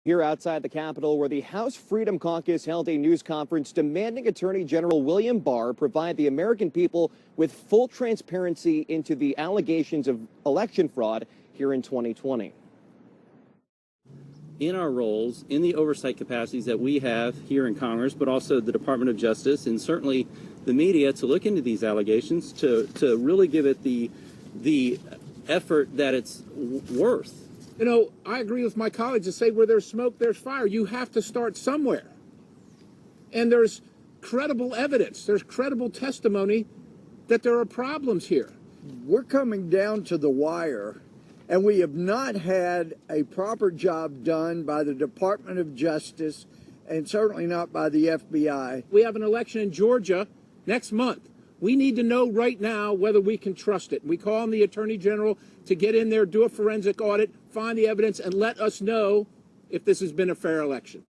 Here outside the Capitol, where the House Freedom Caucus held a news conference demanding Attorney General William Barr provide the American people with full transparency into the allegations of election fraud here in 2020. In our roles, in the oversight capacities that we have here in Congress, but also the Department of Justice and certainly the media, to look into these allegations, to really give it the effort that it's worth. You know, I agree with my colleagues to say where there's smoke, there's fire. You have to start somewhere. And there's credible evidence, there's credible testimony that there are problems here. We're coming down to the wire, and we have not had a proper job done by the Department of Justice and certainly not by the FBI. We have an election in Georgia next month. We need to know right now whether we can trust it. We call on the Attorney General to get in there, do a forensic audit, find the evidence, and let us know if this has been a fair election.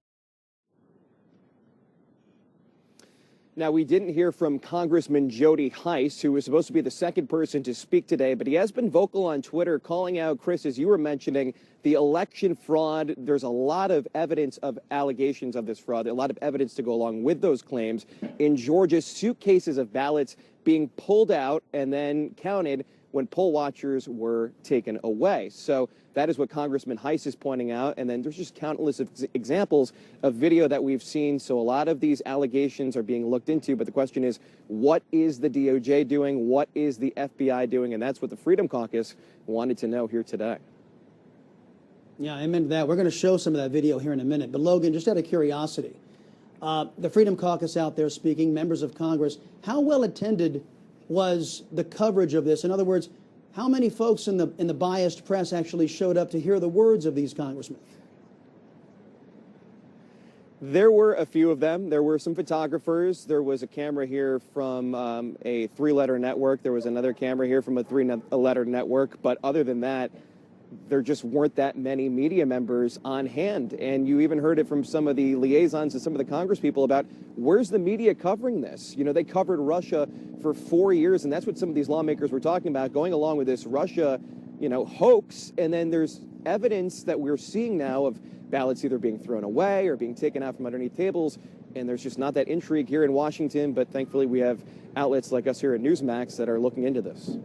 Now, we didn't hear from Congressman Jody Heiss, who was supposed to be the second person to speak today, but he has been vocal on Twitter calling out, Chris, as you were mentioning, the election fraud. There's a lot of evidence of allegations of this fraud, a lot of evidence to go along with those claims. In Georgia, suitcases of ballots being pulled out and then counted when poll watchers were taken away. So that is what Congressman Heiss is pointing out. And then there's just countless examples of video that we've seen. So a lot of these allegations are being looked into. But the question is, what is the DOJ doing? What is the FBI doing? And that's what the Freedom Caucus wanted to know here today. Yeah, amen to that. We're going to show some of that video here in a minute. But Logan, just out of curiosity, the Freedom Caucus out there speaking, members of Congress, how well attended was the coverage of this? In other words, how many folks in the biased press actually showed up to hear the words of these congressmen? There were a few of them. There were some photographers. There was a camera here from a three-letter network. There was another camera here from a three-letter network. But other than that, there just weren't that many media members on hand. And you even heard it from some of the liaisons and some of the Congress people about where's the media covering this? You know, they covered Russia for 4 years, and that's what some of these lawmakers were talking about, going along with this Russia, you know, hoax. And then there's evidence that we're seeing now of ballots either being thrown away or being taken out from underneath tables. And there's just not that intrigue here in Washington. But thankfully, we have outlets like us here at Newsmax that are looking into this.